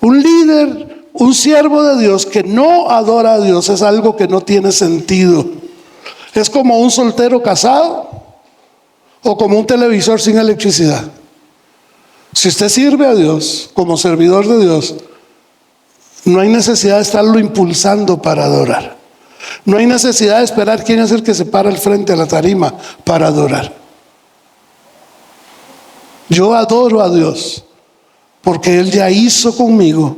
Un líder, un siervo de Dios que no adora a Dios es algo que no tiene sentido. Es como un soltero casado o como un televisor sin electricidad. Si usted sirve a Dios como servidor de Dios, no hay necesidad de estarlo impulsando para adorar. No hay necesidad de esperar quién es el que se para al frente a la tarima para adorar. Yo adoro a Dios porque Él ya hizo conmigo,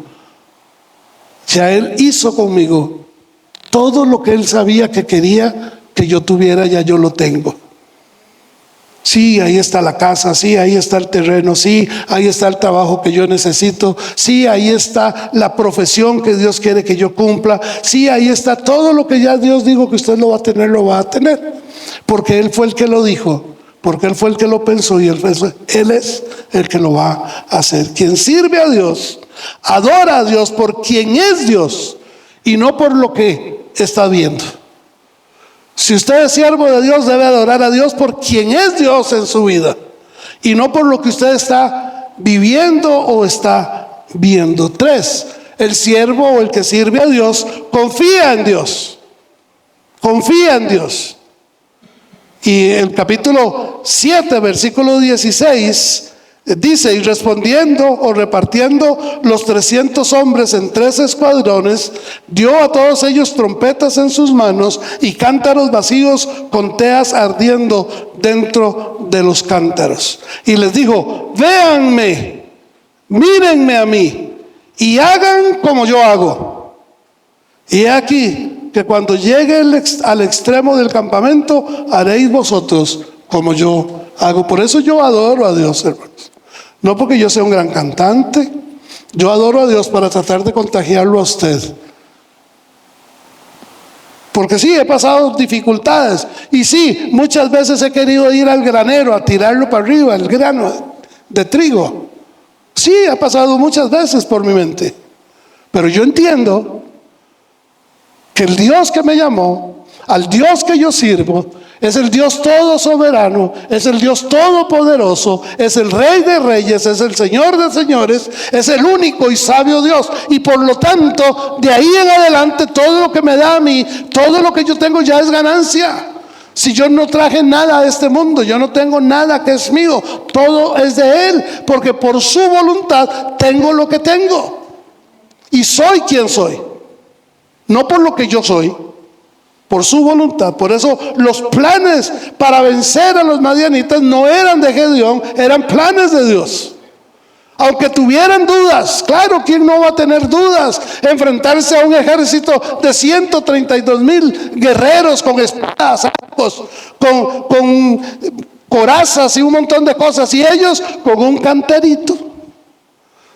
todo lo que Él sabía que quería que yo tuviera, ya yo lo tengo. Sí, ahí está la casa, sí, ahí está el terreno, sí, ahí está el trabajo que yo necesito, sí, ahí está la profesión que Dios quiere que yo cumpla, sí, ahí está todo lo que ya Dios dijo que usted lo va a tener, porque Él fue el que lo dijo. Porque Él fue el que lo pensó y Él es el que lo va a hacer. Quien sirve a Dios, adora a Dios por quien es Dios y no por lo que está viendo. Si usted es siervo de Dios, debe adorar a Dios por quien es Dios en su vida y no por lo que usted está viviendo o está viendo. 3, el siervo o el que sirve a Dios confía en Dios. Confía en Dios. Y el capítulo 7, versículo 16, Dice, y respondiendo o repartiendo los 300 hombres en 3 escuadrones, dio a todos ellos trompetas en sus manos y cántaros vacíos con teas ardiendo dentro de los cántaros. Y les dijo, véanme, mírenme a mí y hagan como yo hago. Y he aquí que cuando llegue al extremo del campamento, haréis vosotros como yo hago. Por eso yo adoro a Dios, hermanos. No porque yo sea un gran cantante, yo adoro a Dios para tratar de contagiarlo a usted. Porque sí, he pasado dificultades. Y sí, muchas veces he querido ir al granero a tirarlo para arriba, el grano de trigo. Sí, ha pasado muchas veces por mi mente. Pero yo entiendo que el Dios que me llamó, al Dios que yo sirvo, es el Dios todo soberano, es el Dios todopoderoso, es el Rey de reyes, es el Señor de señores, es el único y sabio Dios. Y por lo tanto, de ahí en adelante, todo lo que me da a mí, todo lo que yo tengo ya es ganancia. Si yo no traje nada a este mundo, yo no tengo nada que es mío, todo es de Él, porque por su voluntad tengo lo que tengo. Y soy quien soy, no por lo que yo soy, por su voluntad. Por eso los planes para vencer a los madianitas no eran de Gedeón, eran planes de Dios. Aunque tuvieran dudas, claro, ¿quién no va a tener dudas? Enfrentarse a un ejército de 132,000 guerreros con espadas, arcos, con corazas y un montón de cosas, y ellos con un canterito,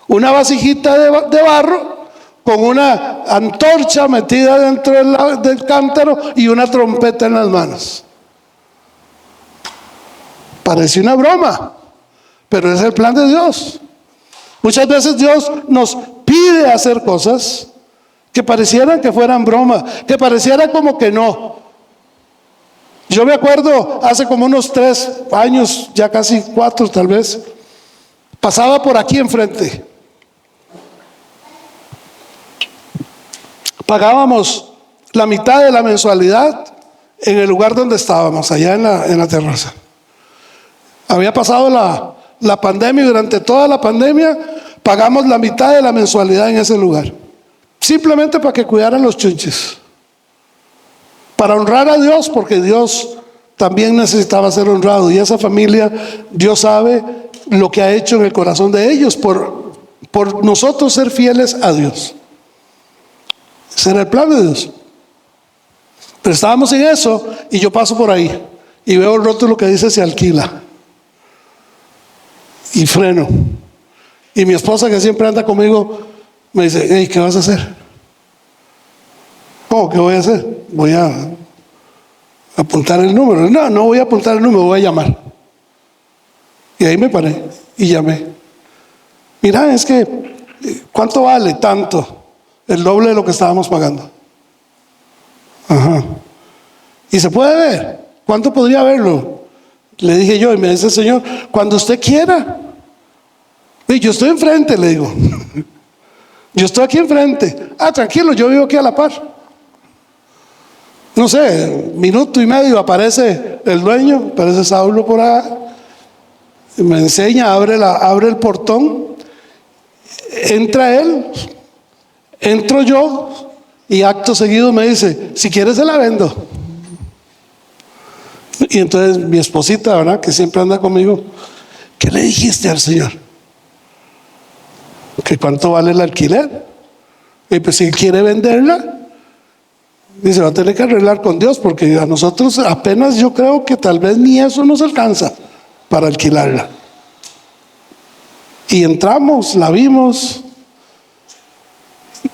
una vasijita de barro, con una antorcha metida dentro del cántaro y una trompeta en las manos. Parece una broma, pero es el plan de Dios. Muchas veces Dios nos pide hacer cosas que parecieran que fueran broma, que pareciera como que no. Yo me acuerdo hace como unos 3 años, ya casi 4 tal vez, pasaba por aquí enfrente. Pagábamos la mitad de la mensualidad en el lugar donde estábamos, allá en la terraza. Había pasado la pandemia y durante toda la pandemia pagamos la mitad de la mensualidad en ese lugar. Simplemente para que cuidaran los chunches. Para honrar a Dios, porque Dios también necesitaba ser honrado. Y esa familia, Dios sabe lo que ha hecho en el corazón de ellos por nosotros ser fieles a Dios. Ese era el plan de Dios. Pero estábamos en eso y yo paso por ahí y veo el rótulo que dice se alquila. Y freno. Y mi esposa, que siempre anda conmigo, me dice, hey, ¿qué vas a hacer? ¿Cómo? ¿Qué voy a hacer? Voy a apuntar el número. No voy a apuntar el número, voy a llamar. Y ahí me paré y llamé. Mira, es que, ¿cuánto vale? Tanto. El doble de lo que estábamos pagando. Ajá. Y se puede ver. ¿Cuánto podría verlo? Le dije yo, y me dice el Señor, cuando usted quiera. Y yo estoy enfrente, le digo. Yo estoy aquí enfrente. Tranquilo, yo vivo aquí a la par. No sé, minuto y medio aparece el dueño, aparece Saulo por acá. Me enseña, abre el portón. Entra él. Entro yo y acto seguido me dice, si quieres se la vendo. Y entonces mi esposita, ¿verdad?, que siempre anda conmigo, ¿qué le dijiste al Señor? ¿Que cuánto vale el alquiler? Y pues si él quiere venderla, dice, va a tener que arreglar con Dios, porque a nosotros apenas, yo creo que tal vez ni eso nos alcanza para alquilarla. Y entramos, la vimos,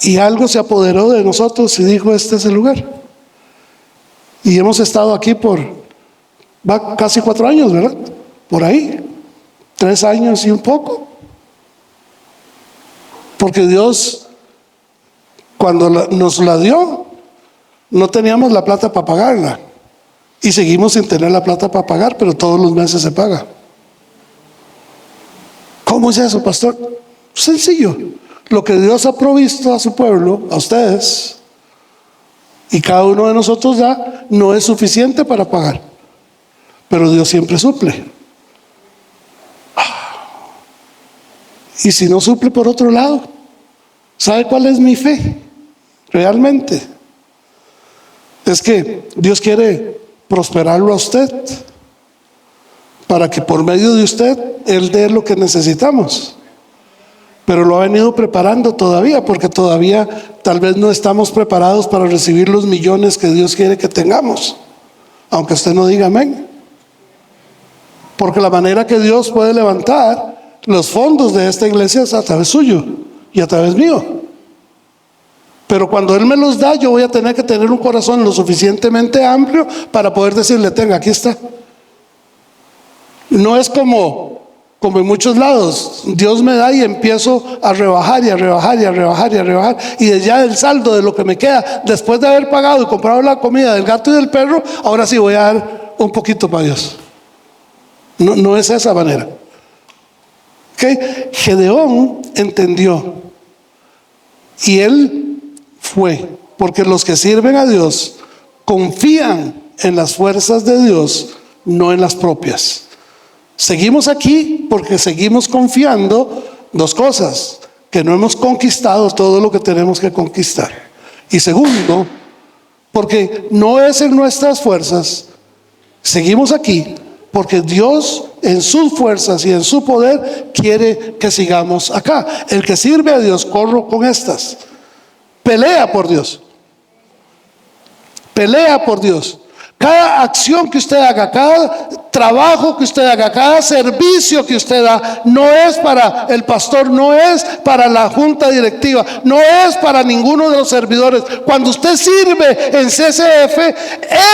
y algo se apoderó de nosotros y dijo, este es el lugar. Y hemos estado aquí va casi 4 años, ¿verdad? Por ahí, 3 años y un poco. Porque Dios, cuando nos la dio, no teníamos la plata para pagarla. Y seguimos sin tener la plata para pagar, pero todos los meses se paga. ¿Cómo es eso, pastor? Sencillo. Lo que Dios ha provisto a su pueblo, a ustedes, y cada uno de nosotros da, no es suficiente para pagar. Pero Dios siempre suple. Y si no suple por otro lado, ¿sabe cuál es mi fe? Realmente es que Dios quiere prosperarlo a usted, para que por medio de usted Él dé lo que necesitamos. Pero lo ha venido preparando todavía, porque todavía tal vez no estamos preparados para recibir los millones que Dios quiere que tengamos, aunque usted no diga amén. Porque la manera que Dios puede levantar los fondos de esta iglesia es a través suyo y a través mío. Pero cuando Él me los da, yo voy a tener que tener un corazón lo suficientemente amplio para poder decirle: tenga, aquí está. No es como en muchos lados, Dios me da y empiezo a rebajar y a rebajar y a rebajar y a rebajar, y ya del saldo de lo que me queda después de haber pagado y comprado la comida del gato y del perro, ahora sí voy a dar un poquito para Dios. No es esa manera. ¿Okay? Gedeón entendió, y él fue, porque los que sirven a Dios confían en las fuerzas de Dios, no en las propias. Seguimos aquí porque seguimos confiando dos cosas: que no hemos conquistado todo lo que tenemos que conquistar, y segundo, porque no es en nuestras fuerzas. Seguimos aquí porque Dios en sus fuerzas y en su poder quiere que sigamos acá. El que sirve a Dios, corro con estas, pelea por Dios, pelea por Dios. Cada acción que usted haga, cada trabajo que usted haga, cada servicio que usted da, no es para el pastor, no es para la junta directiva, no es para ninguno de los servidores. Cuando usted sirve en CCF,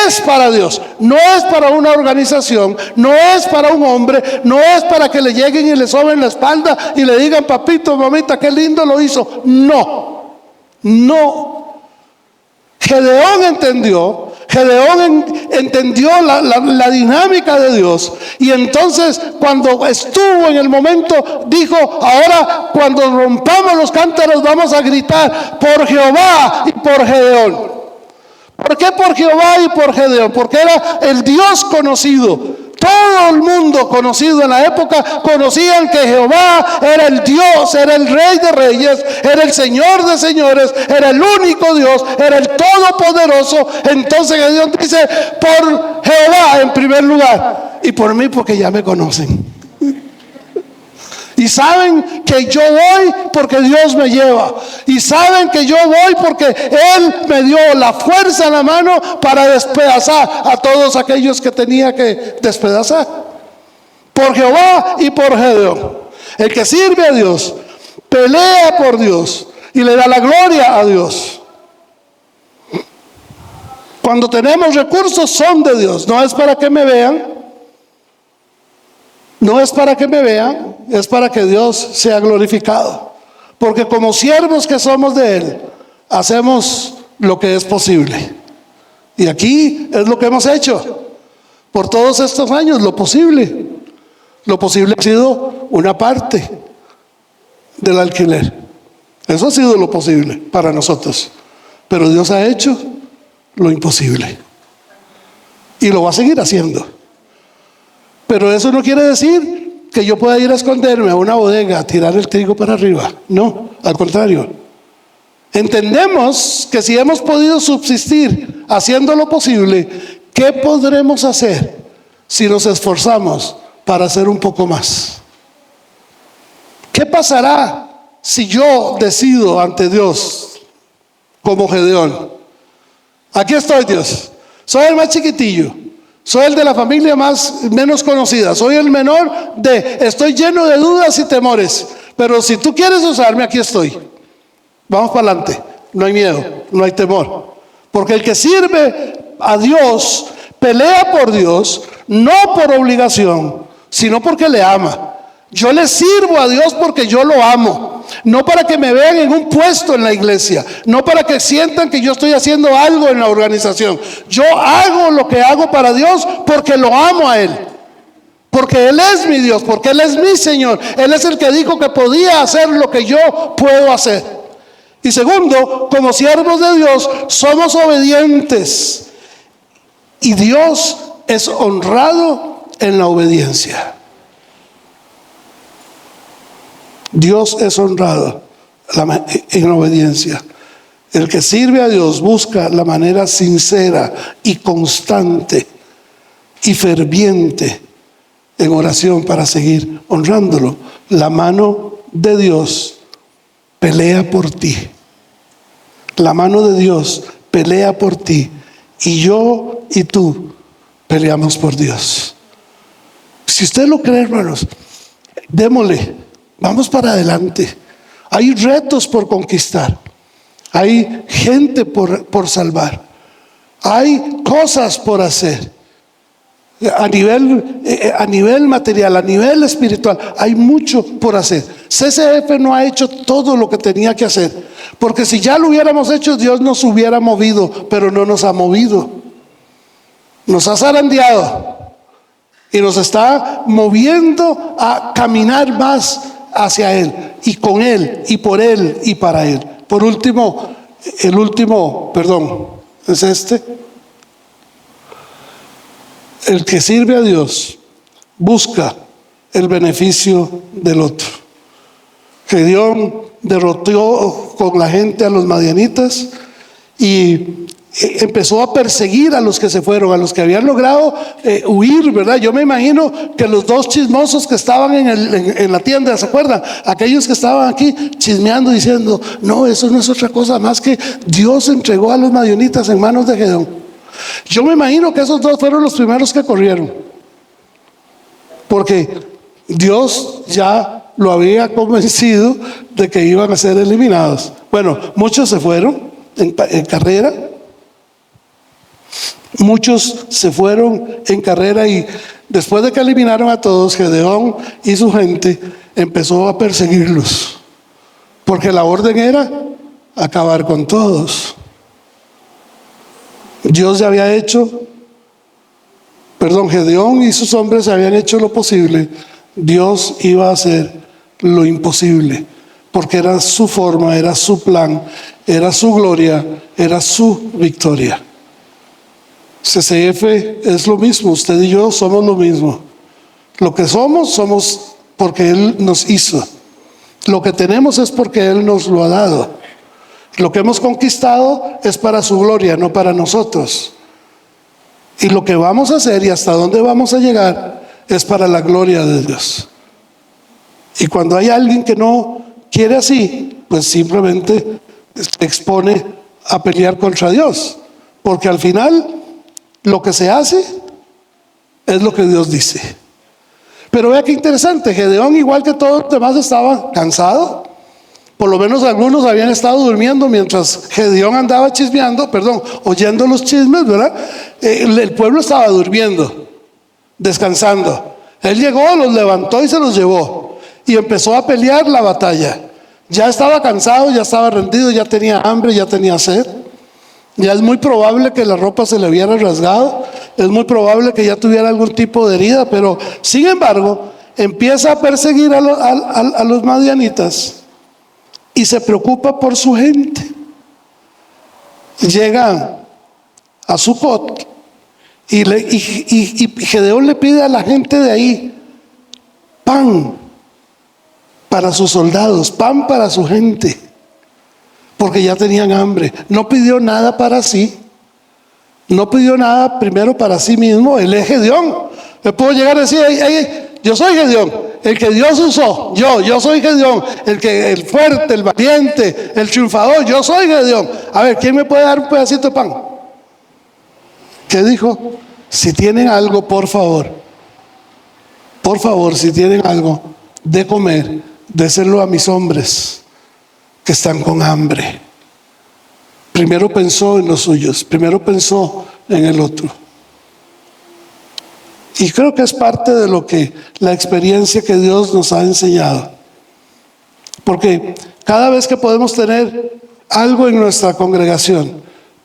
es para Dios, no es para una organización, no es para un hombre, no es para que le lleguen y le soben la espalda y le digan: papito, mamita, qué lindo lo hizo. No. Gedeón entendió la dinámica de Dios, y entonces cuando estuvo en el momento dijo: ahora cuando rompamos los cántaros vamos a gritar por Jehová y por Gedeón. ¿Por qué por Jehová y por Gedeón? Porque era el Dios conocido. Todo el mundo conocido en la época conocían que Jehová era el Dios, era el Rey de Reyes, era el Señor de Señores, era el único Dios, era el Todopoderoso. Entonces Gedeón dice: por Jehová en primer lugar, y por mí porque ya me conocen. Y saben que yo voy porque Dios me lleva. Y saben que yo voy porque Él me dio la fuerza en la mano para despedazar a todos aquellos que tenía que despedazar. Por Jehová y por Gedeón. El que sirve a Dios, pelea por Dios y le da la gloria a Dios. Cuando tenemos recursos, son de Dios. No es para que me vean. No es para que me vean, es para que Dios sea glorificado. Porque como siervos que somos de Él, hacemos lo que es posible. Y aquí es lo que hemos hecho por todos estos años, lo posible. Lo posible ha sido una parte del alquiler. Eso ha sido lo posible para nosotros. Pero Dios ha hecho lo imposible. Y lo va a seguir haciendo. Pero eso no quiere decir que yo pueda ir a esconderme a una bodega a tirar el trigo para arriba. No, al contrario. Entendemos que si hemos podido subsistir haciendo lo posible, ¿qué podremos hacer si nos esforzamos para hacer un poco más? ¿Qué pasará si yo decido ante Dios como Gedeón? Aquí estoy, Dios. Soy el más chiquitillo. Soy el de la familia menos conocida. Soy el menor estoy lleno de dudas y temores. Pero si tú quieres usarme, aquí estoy. Vamos para adelante. No hay miedo, no hay temor. Porque el que sirve a Dios, pelea por Dios, no por obligación, sino porque le ama. Yo le sirvo a Dios porque yo lo amo. No para que me vean en un puesto en la iglesia, no para que sientan que yo estoy haciendo algo en la organización. Yo hago lo que hago para Dios porque lo amo a Él, porque Él es mi Dios, porque Él es mi Señor. Él es el que dijo que podía hacer lo que yo puedo hacer. Y segundo, como siervos de Dios somos obedientes, y Dios es honrado en la obediencia. Dios es honrado en obediencia. El que sirve a Dios busca la manera sincera y constante y ferviente en oración para seguir honrándolo. La mano de Dios pelea por ti. La mano de Dios pelea por ti. Y yo y tú peleamos por Dios. Si usted lo cree, hermanos, démosle, vamos para adelante. Hay retos por conquistar. Hay gente por salvar. Hay cosas por hacer. A nivel material, a nivel espiritual, hay mucho por hacer. CCF no ha hecho todo lo que tenía que hacer, porque si ya lo hubiéramos hecho, Dios nos hubiera movido, pero no nos ha movido. Nos ha zarandeado y nos está moviendo a caminar más hacia Él, y con Él, y por Él, y para Él. Por último, el último, es este. El que sirve a Dios busca el beneficio del otro. Gedeón derrotó con la gente a los madianitas y empezó a perseguir a los que se fueron, a los que habían logrado huir, ¿verdad? Yo me imagino que los dos chismosos que estaban en la tienda, ¿se acuerdan? Aquellos que estaban aquí chismeando diciendo, no, eso no es otra cosa más que Dios entregó a los madianitas en manos de Gedeón. Yo me imagino que esos dos fueron los primeros que corrieron, porque Dios ya lo había convencido de que iban a ser eliminados. Bueno, muchos se fueron en carrera. Muchos se fueron en carrera y después de que eliminaron a todos, Gedeón y su gente empezó a perseguirlos, porque la orden era acabar con todos. Gedeón y sus hombres habían hecho lo posible. Dios iba a hacer lo imposible, porque era su forma, era su plan, era su gloria, era su victoria. CCF es lo mismo, usted y yo somos lo mismo. Lo que somos porque Él nos hizo. Lo que tenemos es porque Él nos lo ha dado. Lo que hemos conquistado es para su gloria, no para nosotros. Y lo que vamos a hacer y hasta dónde vamos a llegar es para la gloria de Dios. Y cuando hay alguien que no quiere así, pues simplemente se expone a pelear contra Dios, porque al final lo que se hace es lo que Dios dice. Pero vea qué interesante, Gedeón, igual que todos los demás, estaba cansado. Por lo menos algunos habían estado durmiendo mientras Gedeón andaba oyendo los chismes, ¿verdad? El pueblo estaba durmiendo, descansando. Él llegó, los levantó y se los llevó, y empezó a pelear la batalla. Ya estaba cansado, ya estaba rendido, ya tenía hambre, ya tenía sed. Ya es muy probable que la ropa se le hubiera rasgado, es muy probable que ya tuviera algún tipo de herida, pero sin embargo empieza a perseguir a los madianitas y se preocupa por su gente. Llega a Sucot y Gedeón le pide a la gente de ahí pan para sus soldados, pan para su gente, porque ya tenían hambre. No pidió nada para sí, no pidió nada primero para sí mismo. Él es Gedeón. Le puedo llegar a decir, yo soy Gedeón, el que Dios usó. Yo soy Gedeón, el fuerte, el valiente, el triunfador. Yo soy Gedeón. A ver, ¿quién me puede dar un pedacito de pan? ¿Qué dijo? Si tienen algo, por favor, si tienen algo de comer, déselo a mis hombres que están con hambre. Primero pensó en los suyos, primero pensó en el otro. Y creo que es parte de lo que la experiencia que Dios nos ha enseñado. Porque cada vez que podemos tener algo en nuestra congregación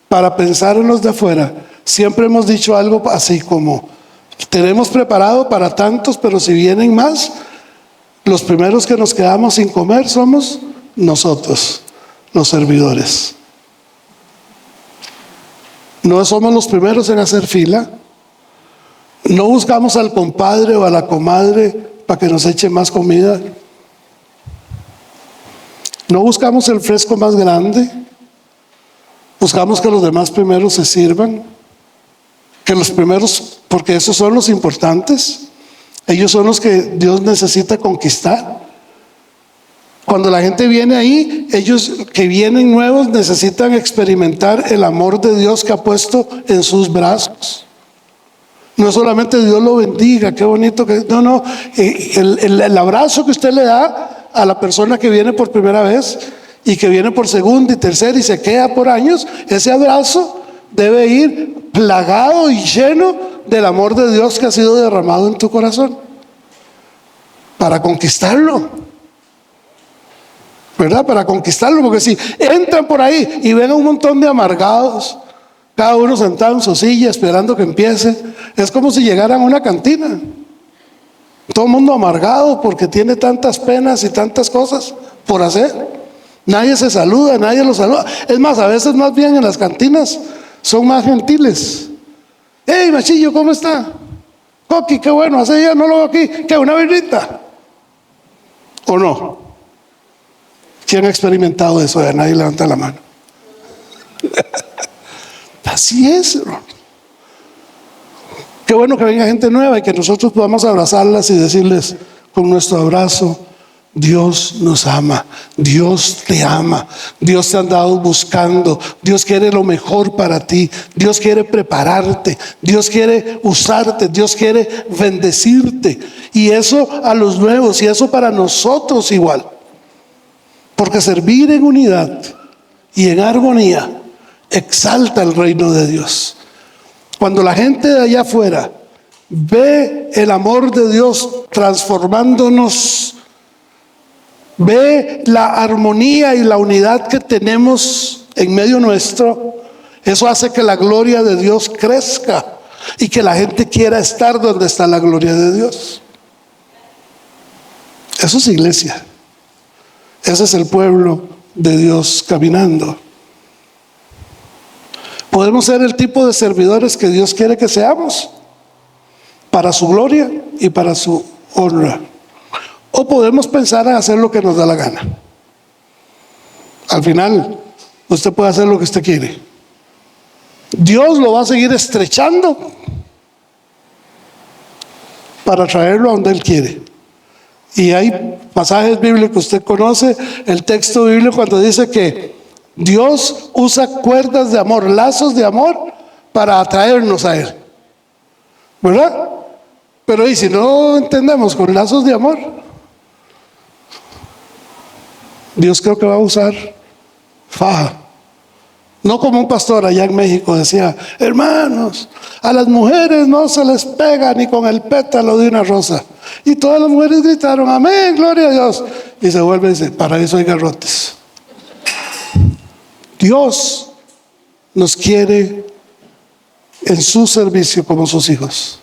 para pensar en los de afuera, siempre hemos dicho algo así como: tenemos preparado para tantos, pero si vienen más, los primeros que nos quedamos sin comer somos nosotros, los servidores. No somos los primeros en hacer fila. No buscamos al compadre o a la comadre para que nos eche más comida. No buscamos el fresco más grande, buscamos que los demás primeros se sirvan, que los primeros, porque esos son los importantes, ellos son los que Dios necesita conquistar. Cuando la gente viene ahí, ellos que vienen nuevos necesitan experimentar el amor de Dios que ha puesto en sus brazos. No solamente Dios lo bendiga, qué bonito que... No, el abrazo que usted le da a la persona que viene por primera vez y que viene por segunda y tercera y se queda por años, ese abrazo debe ir plagado y lleno del amor de Dios que ha sido derramado en tu corazón para conquistarlo, ¿verdad? Para conquistarlo, porque si entran por ahí y ven a un montón de amargados, cada uno sentado en su silla esperando que empiece, es como si llegaran a una cantina, todo el mundo amargado porque tiene tantas penas y tantas cosas por hacer. Nadie se saluda, nadie los saluda. Es más, a veces más bien en las cantinas son más gentiles. Hey, machillo, ¿cómo está? Coqui, qué bueno, hace días no lo veo aquí. ¿Qué, una birrita? ¿O no? ¿Quién ha experimentado eso? Ya nadie levanta la mano. Así es, hermano. Qué bueno que venga gente nueva y que nosotros podamos abrazarlas y decirles con nuestro abrazo: Dios nos ama, Dios te ama, Dios te ha andado buscando, Dios quiere lo mejor para ti, Dios quiere prepararte, Dios quiere usarte, Dios quiere bendecirte. Y eso a los nuevos, y eso para nosotros igual. Porque servir en unidad y en armonía exalta el reino de Dios. Cuando la gente de allá afuera ve el amor de Dios transformándonos, ve la armonía y la unidad que tenemos en medio nuestro, eso hace que la gloria de Dios crezca y que la gente quiera estar donde está la gloria de Dios. Eso es iglesia. Ese es el pueblo de Dios caminando. Podemos ser el tipo de servidores que Dios quiere que seamos, para su gloria y para su honra. O podemos pensar en hacer lo que nos da la gana. Al final, usted puede hacer lo que usted quiere. Dios lo va a seguir estrechando para traerlo a donde Él quiere. Y hay pasajes bíblicos que usted conoce, el texto bíblico cuando dice que Dios usa cuerdas de amor, lazos de amor para atraernos a Él, ¿verdad? Pero ¿y si no entendemos con lazos de amor? Dios creo que va a usar faja. No como un pastor allá en México decía: hermanos, a las mujeres no se les pega ni con el pétalo de una rosa. Y todas las mujeres gritaron: amén, gloria a Dios. Y se vuelve y dice: para eso hay garrotes. Dios nos quiere en su servicio como sus hijos.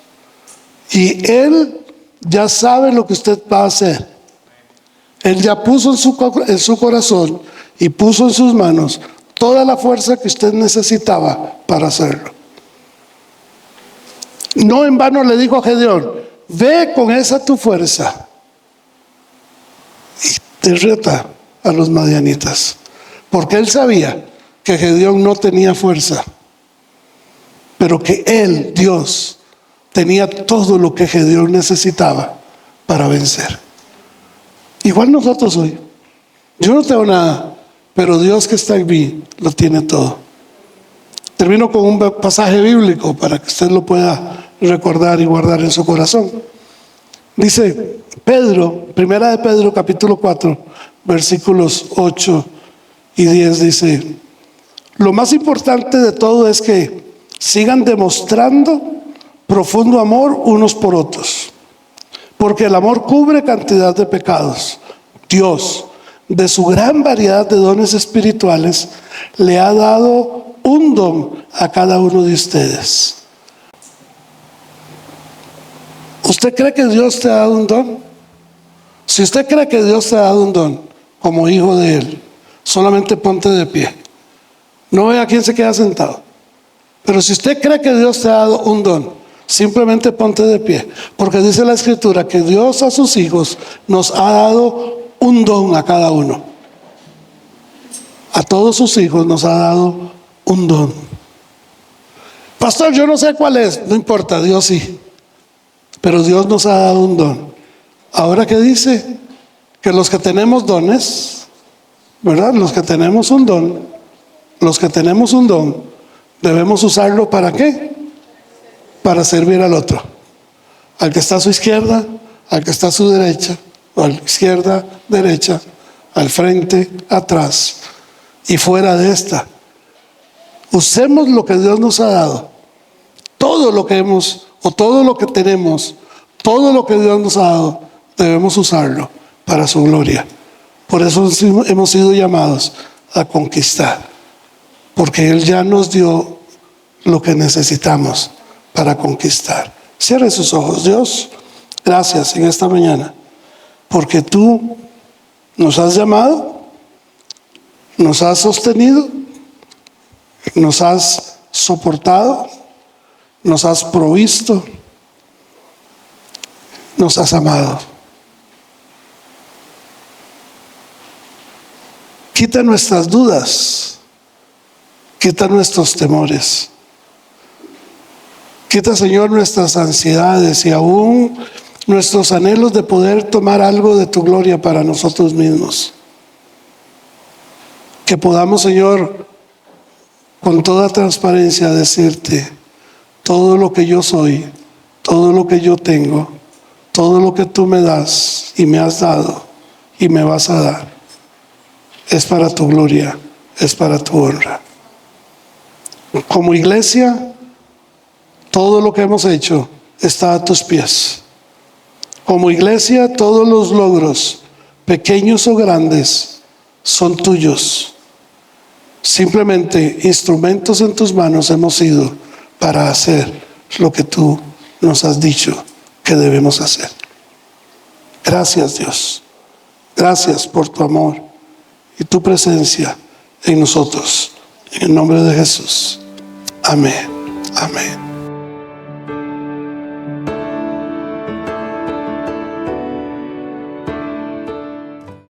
Y Él ya sabe lo que usted va a hacer. Él ya puso en su corazón y puso en sus manos toda la fuerza que usted necesitaba para hacerlo. No en vano le dijo a Gedeón: ve con esa tu fuerza y derrota a los madianitas. Porque él sabía que Gedeón no tenía fuerza, pero que él, Dios, tenía todo lo que Gedeón necesitaba para vencer. Igual nosotros hoy. Yo no tengo nada, pero Dios que está en mí lo tiene todo. Termino con un pasaje bíblico para que usted lo pueda recordar y guardar en su corazón. Dice Pedro, primera de Pedro capítulo 4, versículos 8 y 10, dice: lo más importante de todo es que sigan demostrando profundo amor unos por otros, porque el amor cubre cantidad de pecados. Dios, de su gran variedad de dones espirituales, le ha dado un don a cada uno de ustedes. ¿Usted cree que Dios te ha dado un don? Si usted cree que Dios te ha dado un don como hijo de Él, solamente ponte de pie. No vea quién se queda sentado. Pero si usted cree que Dios te ha dado un don, simplemente ponte de pie. Porque dice la Escritura que Dios a sus hijos nos ha dado un don a cada uno. a todos sus hijos nos ha dado un don. Pastor, yo no sé cuál es, no importa, Dios sí. Pero Dios nos ha dado un don. Ahora que dice que los que tenemos dones, ¿verdad? Los que tenemos un don, debemos usarlo ¿para qué? Para servir al otro. Al que está a su izquierda, al que está a su derecha, o a la izquierda, derecha, al frente, atrás y fuera de esta. Usemos lo que Dios nos ha dado. Todo lo que hemos, o todo lo que tenemos, todo lo que Dios nos ha dado, debemos usarlo para su gloria. Por eso hemos sido llamados a conquistar, porque Él ya nos dio lo que necesitamos para conquistar. Cierre sus ojos. Dios, gracias en esta mañana, porque tú nos has llamado, nos has sostenido, nos has soportado, nos has provisto, nos has amado. Quita nuestras dudas, quita nuestros temores, quita, Señor, nuestras ansiedades y aún nuestros anhelos de poder tomar algo de tu gloria para nosotros mismos. Que podamos, Señor, con toda transparencia decirte: todo lo que yo soy, todo lo que yo tengo, todo lo que tú me das y me has dado y me vas a dar, es para tu gloria, es para tu honra. Como iglesia, todo lo que hemos hecho está a tus pies. Como iglesia, todos los logros, pequeños o grandes, son tuyos. Simplemente instrumentos en tus manos hemos sido para hacer lo que tú nos has dicho que debemos hacer. Gracias, Dios. Gracias por tu amor y tu presencia en nosotros. En el nombre de Jesús. Amén. Amén.